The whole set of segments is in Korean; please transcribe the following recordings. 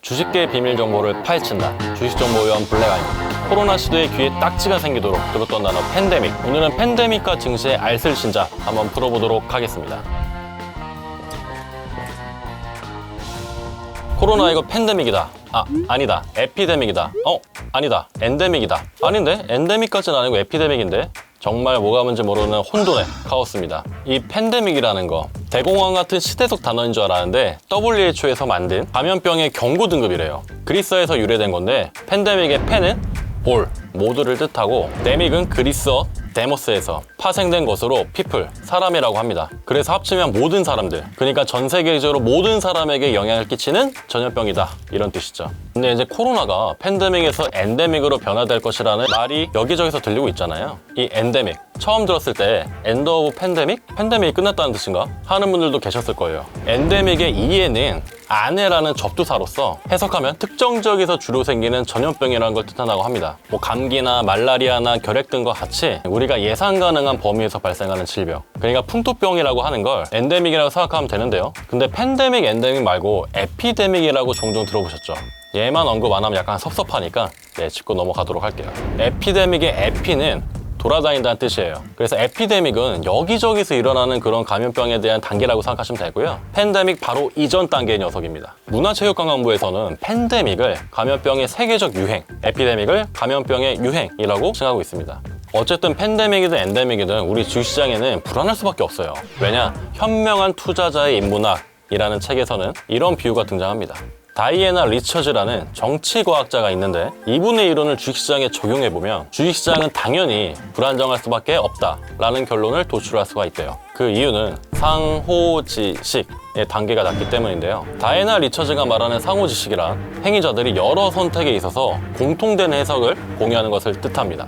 주식계의 비밀 정보를 파헤친다. 주식정보위원 블랙아입니다. 코로나 시대에 귀에 딱지가 생기도록 들었던 단어 팬데믹. 오늘은 팬데믹과 증시의 알쓸신잡 한번 풀어보도록 하겠습니다. 코로나 이거 팬데믹이다. 아니다. 에피데믹이다. 아니다. 엔데믹이다. 아닌데? 엔데믹까지는 아니고 에피데믹인데? 정말 뭐가 뭔지 모르는 혼돈의 카오스입니다. 이 팬데믹이라는 거 대공황 같은 시대 속 단어인 줄 알았는데 WHO에서 만든 감염병의 경고 등급이래요. 그리스어에서 유래된 건데 팬데믹의 팬은 올, 모두를 뜻하고 데믹은 그리스어 데모스에서 파생된 것으로 people, 사람이라고 합니다. 그래서 합치면 모든 사람들, 그러니까 전 세계적으로 모든 사람에게 영향을 끼치는 전염병이다, 이런 뜻이죠. 근데 이제 코로나가 팬데믹에서 엔데믹으로 변화될 것이라는 말이 여기저기서 들리고 있잖아요. 이 엔데믹, 처음 들었을 때 엔드 오브 팬데믹? 팬데믹이 끝났다는 뜻인가? 하는 분들도 계셨을 거예요. 엔데믹의 이해는 안에라는 접두사로서 해석하면 특정 지역에서 주로 생기는 전염병이라는 걸 뜻한다고 합니다. 뭐 감기나 말라리아나 결핵 등과 같이 우리가 예상 가능한 범위에서 발생하는 질병, 그러니까 풍토병이라고 하는 걸 엔데믹이라고 생각하면 되는데요. 근데 팬데믹, 엔데믹 말고 에피데믹이라고 종종 들어보셨죠? 얘만 언급 안 하면 약간 섭섭하니까 짚고 넘어가도록 할게요. 에피데믹의 에피는 돌아다닌다는 뜻이에요. 그래서 에피데믹은 여기저기서 일어나는 그런 감염병에 대한 단계라고 생각하시면 되고요. 팬데믹 바로 이전 단계의 녀석입니다. 문화체육관광부에서는 팬데믹을 감염병의 세계적 유행, 에피데믹을 감염병의 유행이라고 칭하고 있습니다. 어쨌든 팬데믹이든 엔데믹이든 우리 주식시장에는 불안할 수밖에 없어요. 왜냐? 현명한 투자자의 인문학이라는 책에서는 이런 비유가 등장합니다. 다이애나 리처즈라는 정치과학자가 있는데 이분의 이론을 주식시장에 적용해보면 주식시장은 당연히 불안정할 수밖에 없다라는 결론을 도출할 수가 있대요. 그 이유는 상호지식의 단계가 낮기 때문인데요. 다이애나 리처즈가 말하는 상호지식이란 행위자들이 여러 선택에 있어서 공통된 해석을 공유하는 것을 뜻합니다.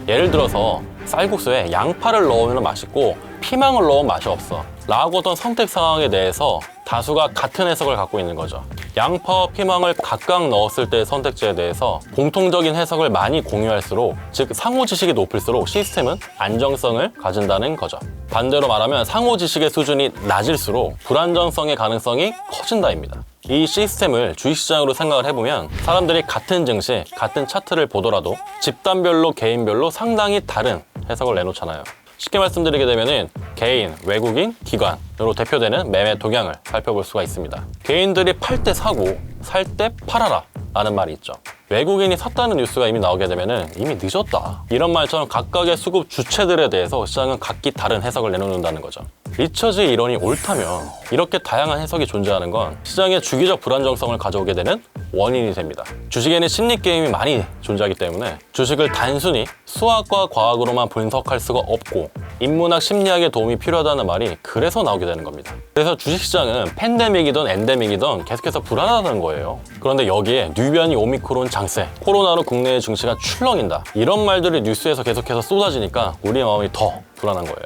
예를 들어서 쌀국수에 양파를 넣으면 맛있고 피망을 넣으면 맛이 없어 라고 하던 선택 상황에 대해서 다수가 같은 해석을 갖고 있는 거죠. 양파와 피망을 각각 넣었을 때의 선택지에 대해서 공통적인 해석을 많이 공유할수록, 즉 상호지식이 높을수록 시스템은 안정성을 가진다는 거죠. 반대로 말하면 상호지식의 수준이 낮을수록 불안정성의 가능성이 커진다입니다. 이 시스템을 주식시장으로 생각을 해보면 사람들이 같은 증시, 같은 차트를 보더라도 집단별로, 개인별로 상당히 다른 해석을 내놓잖아요. 쉽게 말씀드리게 되면은 개인, 외국인, 기관으로 대표되는 매매 동향을 살펴볼 수가 있습니다. 개인들이 팔 때 사고, 살 때 팔아라 라는 말이 있죠. 외국인이 샀다는 뉴스가 이미 나오게 되면은 이미 늦었다, 이런 말처럼 각각의 수급 주체들에 대해서 시장은 각기 다른 해석을 내놓는다는 거죠. 리처즈의 이론이 옳다면 이렇게 다양한 해석이 존재하는 건 시장의 주기적 불안정성을 가져오게 되는 원인이 됩니다. 주식에는 심리 게임이 많이 존재하기 때문에 주식을 단순히 수학과 과학으로만 분석할 수가 없고 인문학, 심리학의 도움이 필요하다는 말이 그래서 나오게 되는 겁니다. 그래서 주식시장은 팬데믹이든 엔데믹이든 계속해서 불안하다는 거예요. 그런데 여기에 뉴변이 오미크론 장세, 코로나로 국내의 증시가 출렁인다, 이런 말들이 뉴스에서 계속해서 쏟아지니까 우리의 마음이 더 불안한 거예요.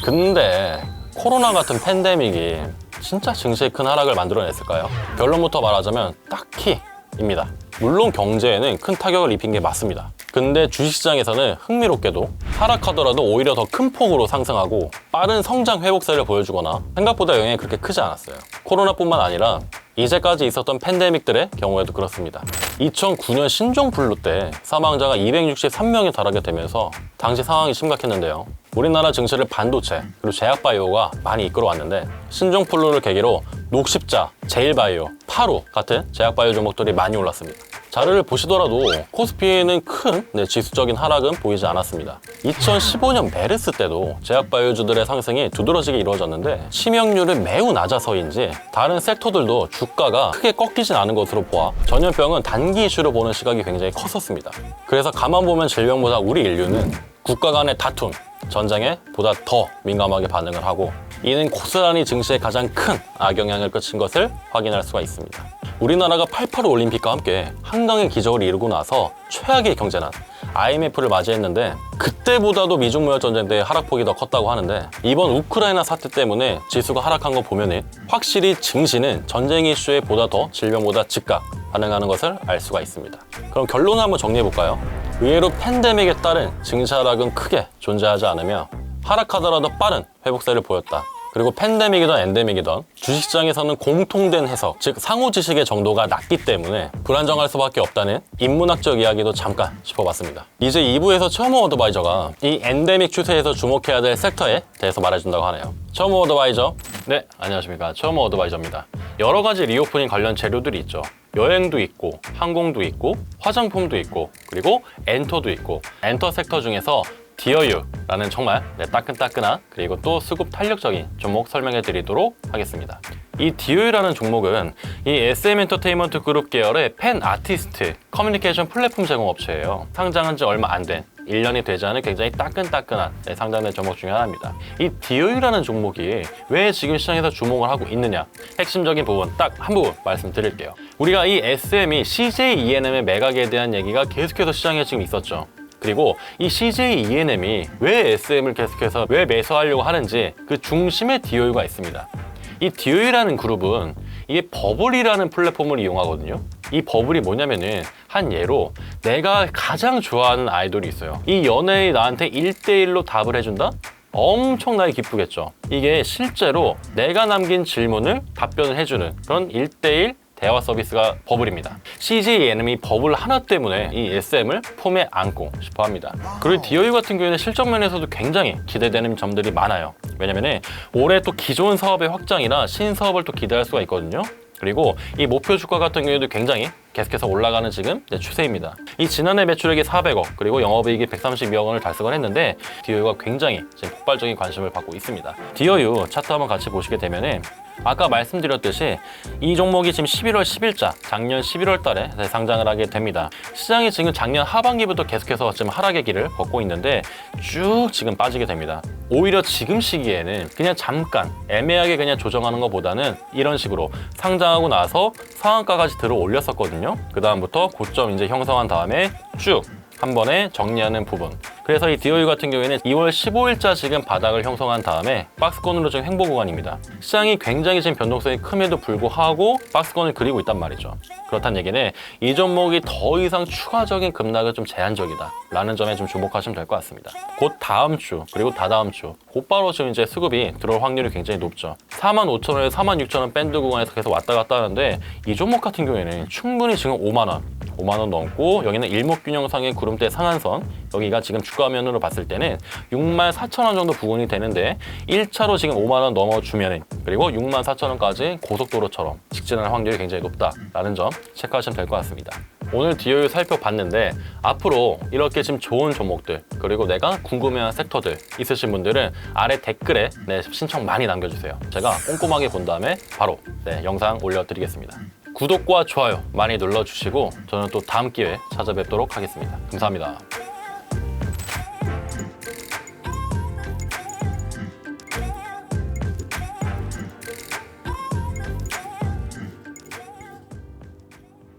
근데 코로나 같은 팬데믹이 진짜 증시에 큰 하락을 만들어냈을까요? 결론부터 말하자면 딱히입니다. 물론 경제에는 큰 타격을 입힌 게 맞습니다. 근데 주식시장에서는 흥미롭게도 하락하더라도 오히려 더 큰 폭으로 상승하고 빠른 성장 회복세를 보여주거나 생각보다 영향이 그렇게 크지 않았어요. 코로나뿐만 아니라 이제까지 있었던 팬데믹들의 경우에도 그렇습니다. 2009년 신종플루 때 사망자가 263명에 달하게 되면서 당시 상황이 심각했는데요. 우리나라 증시를 반도체 그리고 제약바이오가 많이 이끌어왔는데 신종플루를 계기로 녹십자, 제일바이오, 파루 같은 제약바이오 종목들이 많이 올랐습니다. 자료를 보시더라도 코스피에는 큰 지수적인 하락은 보이지 않았습니다. 2015년 메르스 때도 제약바이오주들의 상승이 두드러지게 이루어졌는데 치명률은 매우 낮아서인지 다른 섹터들도 주가가 크게 꺾이진 않은 것으로 보아 전염병은 단기 이슈로 보는 시각이 굉장히 컸었습니다. 그래서 가만 보면 질병보다 우리 인류는 국가 간의 다툼, 전쟁에 보다 더 민감하게 반응을 하고 이는 고스란히 증시에 가장 큰 악영향을 끼친 것을 확인할 수가 있습니다. 우리나라가 88 올림픽과 함께 한강의 기적을 이루고 나서 최악의 경제난 IMF를 맞이했는데 그때보다도 미중 무역 전쟁 때 하락폭이 더 컸다고 하는데 이번 우크라이나 사태 때문에 지수가 하락한 거 보면은 확실히 증시는 전쟁 이슈에 보다 더 질병보다 즉각 반응하는 것을 알 수가 있습니다. 그럼 결론을 한번 정리해 볼까요? 의외로 팬데믹에 따른 증시 하락은 크게 존재하지 않으며 하락하더라도 빠른 회복세를 보였다. 그리고 팬데믹이든 엔데믹이든 주식시장에서는 공통된 해석, 즉 상호 지식의 정도가 낮기 때문에 불안정할 수밖에 없다는 인문학적 이야기도 잠깐 짚어봤습니다. 이제 2부에서 처머 어드바이저가 이 엔데믹 추세에서 주목해야 될 섹터에 대해서 말해준다고 하네요. 처머 어드바이저. 네, 안녕하십니까. 처머 어드바이저입니다. 여러 가지 리오프닝 관련 재료들이 있죠. 여행도 있고, 항공도 있고, 화장품도 있고, 그리고 엔터도 있고, 엔터 섹터 중에서 디어유라는 정말 따끈따끈한 그리고 또 수급 탄력적인 종목 설명해 드리도록 하겠습니다. 이 디어유라는 종목은 이 SM 엔터테인먼트 그룹 계열의 팬 아티스트 커뮤니케이션 플랫폼 제공 업체예요. 상장한 지 얼마 안 된 1년이 되지 않은 굉장히 따끈따끈한 상장된 종목 중에 하나입니다. 이 디어유라는 종목이 왜 지금 시장에서 주목을 하고 있느냐, 핵심적인 부분 딱 한 부분 말씀드릴게요. 우리가 이 SM이 CJ ENM의 매각에 대한 얘기가 계속해서 시장에 지금 있었죠. 그리고 이 CJ ENM이 왜 SM을 계속해서 왜 매수하려고 하는지 그 중심에 디어유가 있습니다. 이 디어유라는 그룹은 이게 버블이라는 플랫폼을 이용하거든요. 이 버블이 뭐냐면은 한 예로 내가 가장 좋아하는 아이돌이 있어요. 이 연예인이 나한테 1대1로 답을 해준다? 엄청나게 기쁘겠죠. 이게 실제로 내가 남긴 질문을 답변을 해주는 그런 1대1 대화 서비스가 버블입니다. CJ ENM이 버블 하나 때문에 이 SM을 폼에 안고 싶어 합니다. 그리고 디어유 같은 경우에는 실적 면에서도 굉장히 기대되는 점들이 많아요. 왜냐면 올해 또 기존 사업의 확장이나 신사업을 또 기대할 수가 있거든요. 그리고 이 목표 주가 같은 경우에도 굉장히 계속해서 올라가는 지금 추세입니다. 이 지난해 매출액이 400억 그리고 영업이익이 132억 원을 달성을 했는데 디어유가 굉장히 지금 폭발적인 관심을 받고 있습니다. 디어유 차트 한번 같이 보시게 되면은 아까 말씀드렸듯이 이 종목이 지금 11월 10일자 작년 11월 달에 상장을 하게 됩니다. 시장이 지금 작년 하반기부터 계속해서 지금 하락의 길을 걷고 있는데 쭉 지금 빠지게 됩니다. 오히려 지금 시기에는 그냥 잠깐 애매하게 그냥 조정하는 것보다는 이런 식으로 상장하고 나서 상한가까지 들어 올렸었거든요. 그 다음부터 고점 이제 형성한 다음에 쭉 한 번에 정리하는 부분. 그래서 이 디어유 같은 경우에는 2월 15일자 지금 바닥을 형성한 다음에 박스권으로 지금 횡보 구간입니다. 시장이 굉장히 지금 변동성이 큼에도 불구하고 박스권을 그리고 있단 말이죠. 그렇다는 얘기는 이 종목이 더 이상 추가적인 급락은 좀 제한적이다 라는 점에 좀 주목하시면 될 것 같습니다. 곧 다음 주 그리고 다다음 주 곧바로 지금 이제 수급이 들어올 확률이 굉장히 높죠. 45,000원에서 46,000원 밴드 구간에서 계속 왔다 갔다 하는데 이 종목 같은 경우에는 충분히 지금 5만 원 넘고 여기는 일목균형상의 구름대 상한선, 여기가 지금 주가면으로 봤을 때는 64,000원 정도 부근이 되는데 1차로 지금 5만 원 넘어주면은 그리고 64,000원까지 고속도로처럼 직진할 확률이 굉장히 높다라는 점 체크하시면 될 것 같습니다. 오늘 디어유 살펴봤는데 앞으로 이렇게 지금 좋은 종목들 그리고 내가 궁금해하는 섹터들 있으신 분들은 아래 댓글에 신청 많이 남겨주세요. 제가 꼼꼼하게 본 다음에 바로 영상 올려드리겠습니다. 구독과 좋아요 많이 눌러주시고 저는 또 다음 기회에 찾아뵙도록 하겠습니다. 감사합니다.